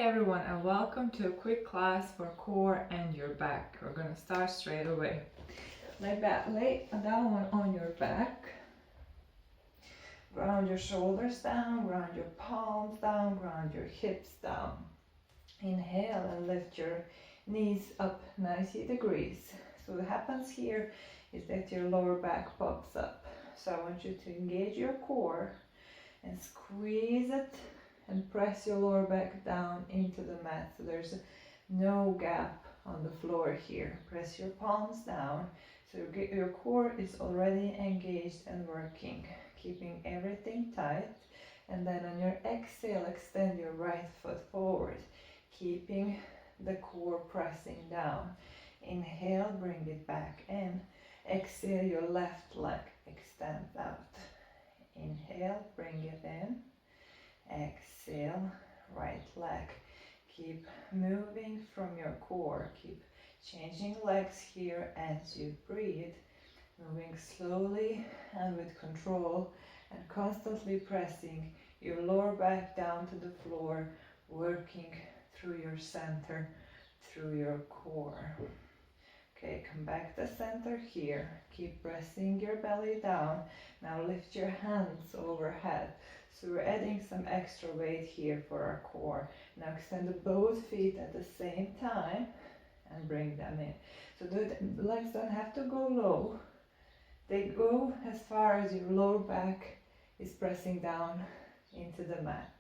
everyone, and welcome to a quick class for core and your back. We're going to start straight away. Lay down on your back. Ground your shoulders down, ground your palms down, ground your hips down. Inhale and lift your knees up 90 degrees. So what happens here is that your lower back pops up. So I want you to engage your core and squeeze it and press your lower back down into the mat. So there's no gap on the floor here. Press your palms down. So your core is already engaged and working, keeping everything tight. And then on your exhale, extend your right foot forward, keeping the core pressing down. Inhale, bring it back in. Exhale, your left leg extends out. Inhale, bring it in. Exhale, right leg. Keep moving from your core. Keep changing legs here as you breathe. Moving slowly and with control, and constantly pressing your lower back down to the floor, working through your center, through your core. Okay, come back to center here. Keep pressing your belly down. Now lift your hands overhead. So we're adding some extra weight here for our core. Now extend both feet at the same time and bring them in. So the legs don't have to go low. They go as far as your lower back is pressing down into the mat.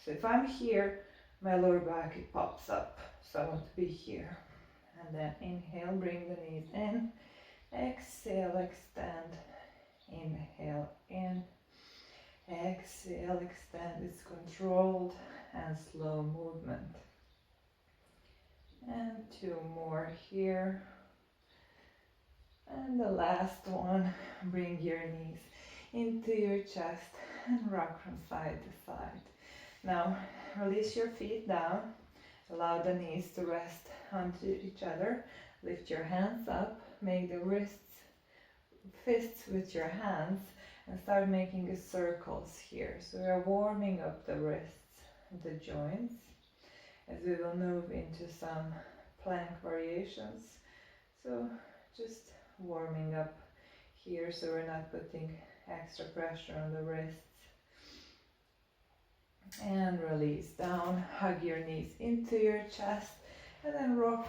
So if I'm here, my lower back, it pops up. So I want to be here. And then inhale, bring the knees in. Exhale, extend. Inhale, in. Exhale, extend. It's controlled and slow movement. And two more here. And the last one, bring your knees into your chest and rock from side to side. Now, release your feet down. Allow the knees to rest onto each other. Lift your hands up. Make the fists with your hands and start making circles here. So we are warming up the wrists and the joints as we will move into some plank variations. So just warming up here so we're not putting extra pressure on the wrists. And release down, hug your knees into your chest, and then rock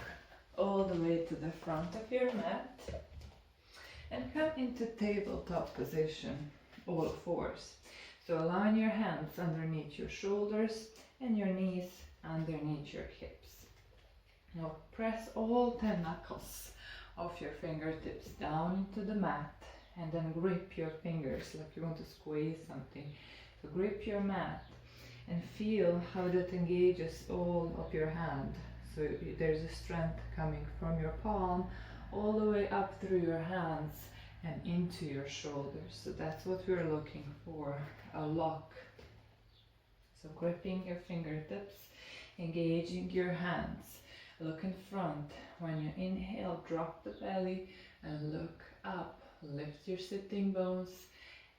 all the way to the front of your mat. And come into tabletop position, all fours. So align your hands underneath your shoulders and your knees underneath your hips. Now press all 10 knuckles of your fingertips down into the mat, and then grip your fingers like you want to squeeze something. So grip your mat and feel how that engages all of your hand. So there's a strength coming from your palm all the way up through your hands and into your shoulders. So that's what we're looking for, a lock. So gripping your fingertips, engaging your hands. Look in front. When you inhale, drop the belly and look up. Lift your sitting bones.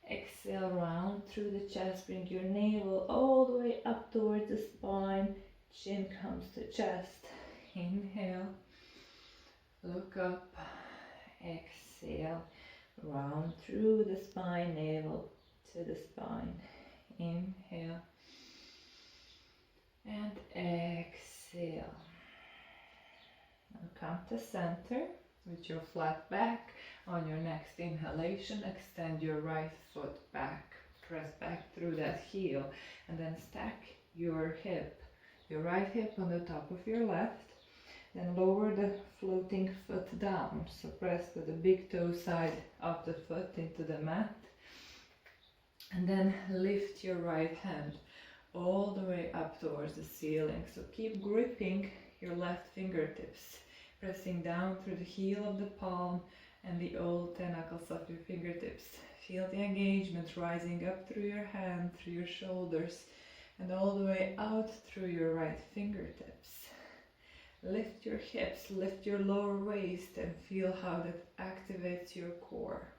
Exhale, round through the chest, bring your navel all the way up towards the spine, chin comes to chest. Inhale, look up, exhale, round through the spine, navel to the spine. Inhale, and exhale. Now come to center with your flat back. On your next inhalation, extend your right foot back, press back through that heel, and then stack your right hip on the top of your left, then lower the floating foot down, so press with the big toe side of the foot into the mat, and then lift your right hand all the way up towards the ceiling. So keep gripping your left fingertips, pressing down through the heel of the palm and the old 10 knuckles of your fingertips. Feel the engagement rising up through your hand, through your shoulders, and all the way out through your right fingertips. Lift your hips, lift your lower waist, and feel how that activates your core.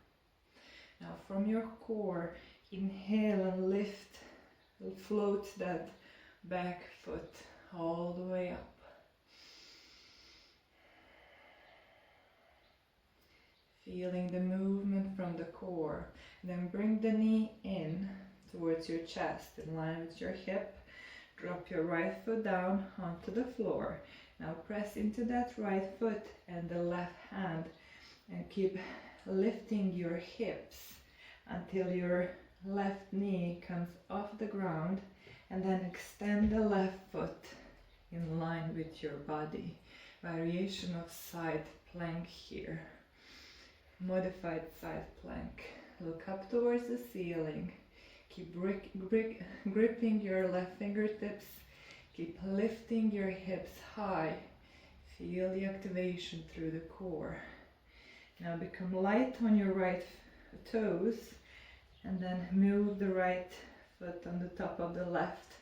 Now from your core, inhale and lift, float that back foot all the way up. Feeling the movement from the core. Then bring the knee in towards your chest, in line with your hip. Drop your right foot down onto the floor. Now press into that right foot and the left hand and keep lifting your hips until your left knee comes off the ground, and then extend the left foot in line with your body. Variation of side plank here. Modified side plank. Look up towards the ceiling. Keep gripping your left fingertips. Keep lifting your hips high. Feel the activation through the core. Now become light on your right toes, and then move the right foot on the top of the left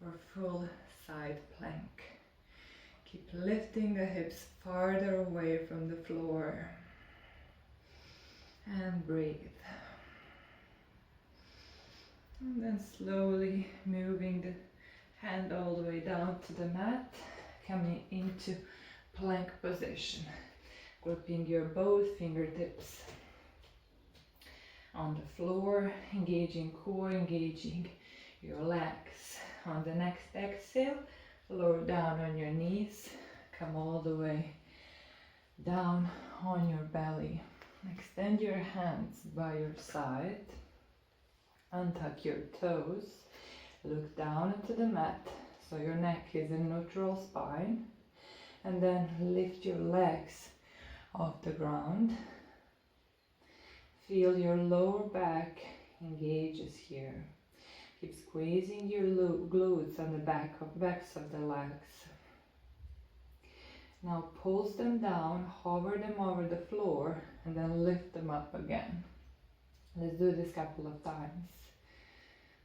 for full side plank. Keep lifting the hips farther away from the floor. And breathe. And then slowly moving the hand all the way down to the mat, coming into plank position. Gripping your both fingertips on the floor, engaging core, engaging your legs. On the next exhale, lower down on your knees, come all the way down on your belly. Extend your hands by your side, untuck your toes, look down into the mat so your neck is in neutral spine, and then lift your legs off the ground. Feel your lower back engages here. Keep squeezing your glutes on the backs of the legs. Now pulse them down, hover them over the floor, and then lift them up again. Let's do this a couple of times.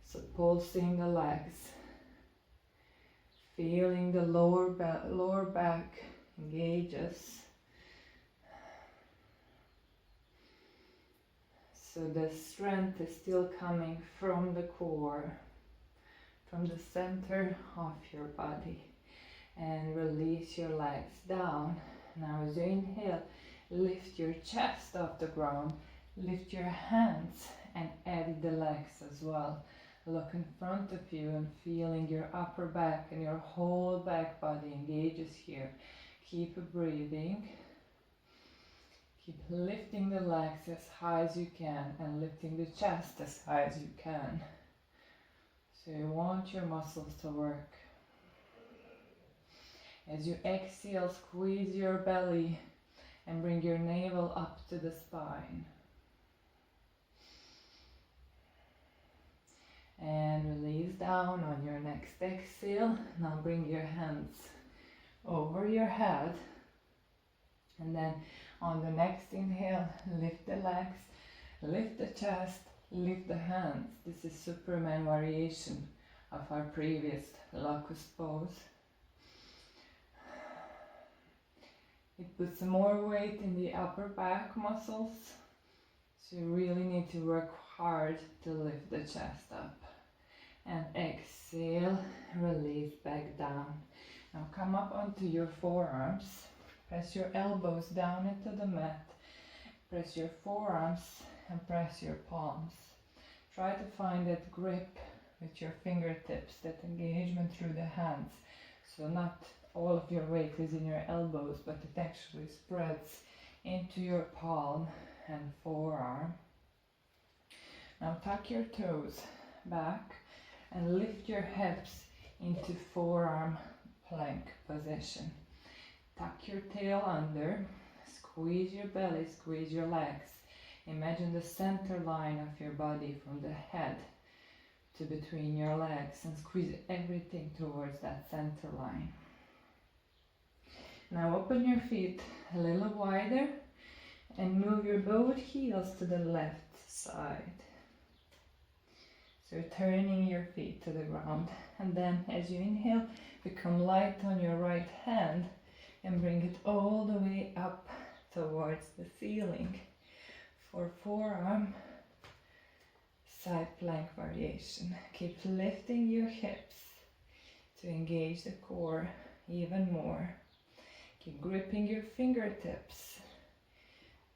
So pulsing the legs, feeling the lower back engages. So the strength is still coming from the core, from the center of your body. And release your legs down. Now as you inhale, lift your chest off the ground, lift your hands and add the legs as well. Look in front of you and feeling your upper back and your whole back body engages here. Keep breathing. Keep lifting the legs as high as you can and lifting the chest as high as you can. So you want your muscles to work. As you exhale, squeeze your belly and bring your navel up to the spine. And release down on your next exhale. Now bring your hands over your head. And then on the next inhale, lift the legs, lift the chest, lift the hands. This is Superman variation of our previous locust pose. It puts more weight in the upper back muscles, so you really need to work hard to lift the chest up. And exhale, release back down. Now come up onto your forearms, press your elbows down into the mat, press your forearms and press your palms. Try to find that grip with your fingertips, that engagement through the hands, so not all of your weight is in your elbows, but it actually spreads into your palm and forearm. Now tuck your toes back and lift your hips into forearm plank position. Tuck your tail under, squeeze your belly, squeeze your legs. Imagine the center line of your body from the head to between your legs and squeeze everything towards that center line. Now open your feet a little wider and move your both heels to the left side. So you're turning your feet to the ground, and then as you inhale, become light on your right hand and bring it all the way up towards the ceiling for forearm side plank variation. Keep lifting your hips to engage the core even more. Keep gripping your fingertips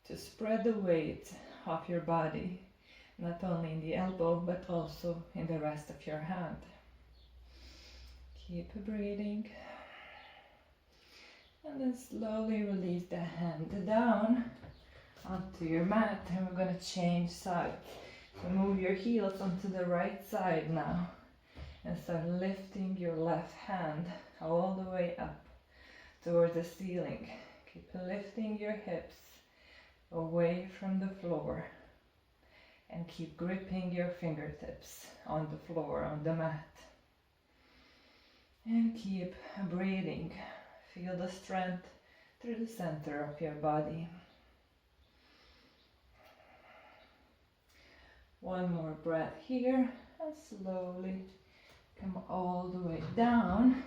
to spread the weight of your body, not only in the elbow but also in the rest of your hand. Keep breathing. And then slowly release the hand down onto your mat, and we're going to change sides. So move your heels onto the right side now and start lifting your left hand all the way up towards the ceiling. Keep lifting your hips away from the floor and keep gripping your fingertips on the floor, on the mat. And keep breathing. Feel the strength through the center of your body. One more breath here, and slowly come all the way down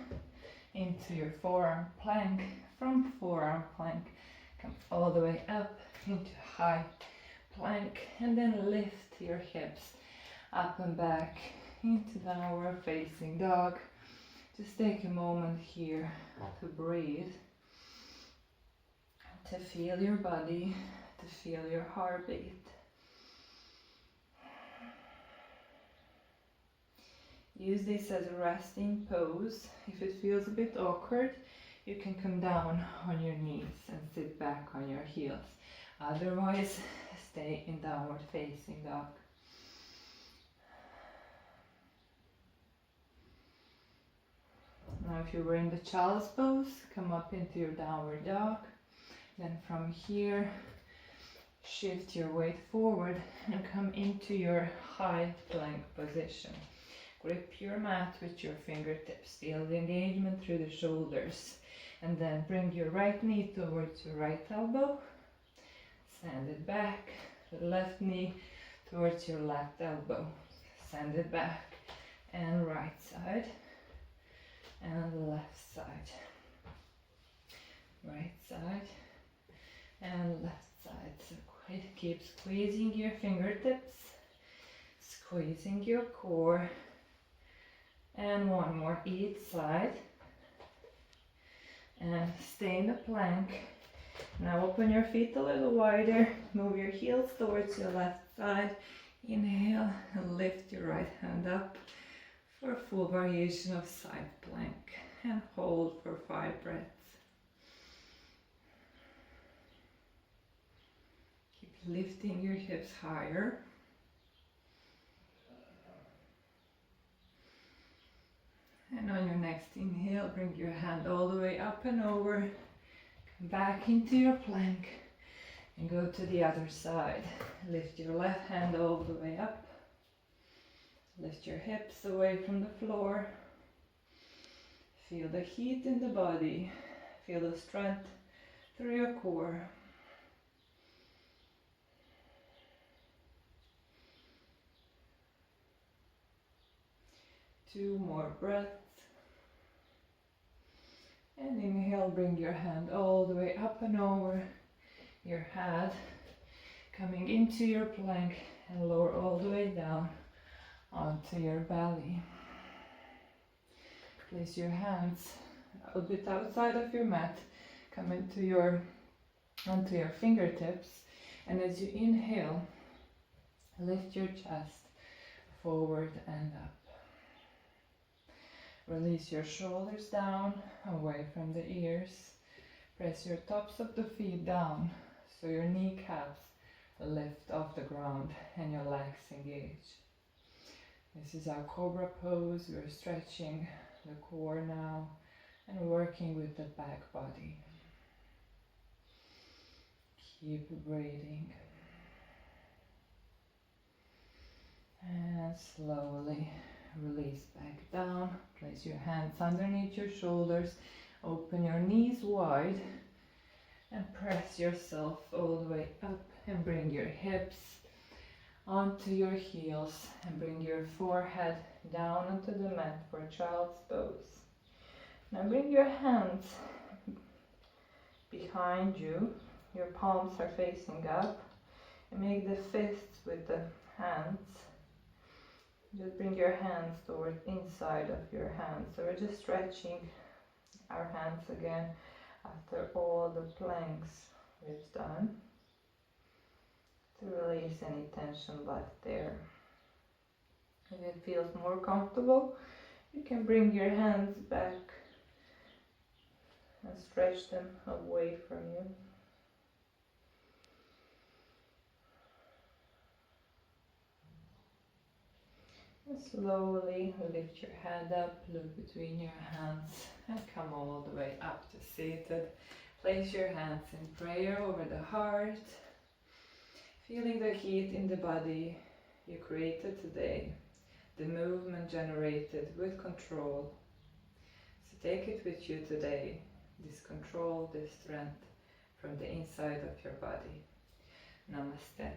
into your forearm plank. From forearm plank, come all the way up into high plank, and then lift your hips up and back into downward facing dog. Just take a moment here to breathe, to feel your body, to feel your heartbeat. Use this as a resting pose. If it feels a bit awkward, you can come down on your knees and sit back on your heels. Otherwise, stay in downward facing dog. Now if you were in the child's pose, come up into your downward dog. Then from here, shift your weight forward and come into your high plank position. Grip your mat with your fingertips. Feel the engagement through the shoulders. And then bring your right knee towards your right elbow. Send it back. Left knee towards your left elbow. Send it back. And right side. And left side. Right side. And left side. So keep squeezing your fingertips. Squeezing your core. And one more each side. And stay in the plank. Now open your feet a little wider. Move your heels towards your left side. Inhale and lift your right hand up for a full variation of side plank. And hold for 5 breaths. Keep lifting your hips higher. And on your next inhale, bring your hand all the way up and over. Come back into your plank and go to the other side. Lift your left hand all the way up. Lift your hips away from the floor. Feel the heat in the body. Feel the strength through your core. Two more breaths. And inhale, bring your hand all the way up and over your head, coming into your plank, and lower all the way down onto your belly. Place your hands a bit outside of your mat, come onto your fingertips, and as you inhale, lift your chest forward and up. Release your shoulders down, away from the ears. Press your tops of the feet down so your kneecaps lift off the ground and your legs engage. This is our Cobra Pose. We're stretching the core now and working with the back body. Keep breathing. And slowly release back down. Place your hands underneath your shoulders. Open your knees wide and press yourself all the way up and bring your hips onto your heels and bring your forehead down onto the mat for child's pose. Now bring your hands behind you. Your palms are facing up and make the fists with the hands Just bring your hands towards inside of your hands. So we're just stretching our hands again after all the planks we've done, to release any tension left there. If it feels more comfortable, you can bring your hands back and stretch them away from you. And slowly lift your head up, look between your hands, and come all the way up to seated. Place your hands in prayer over the heart, feeling the heat in the body you created today, the movement generated with control. So take it with you today, this control, this strength from the inside of your body. Namaste.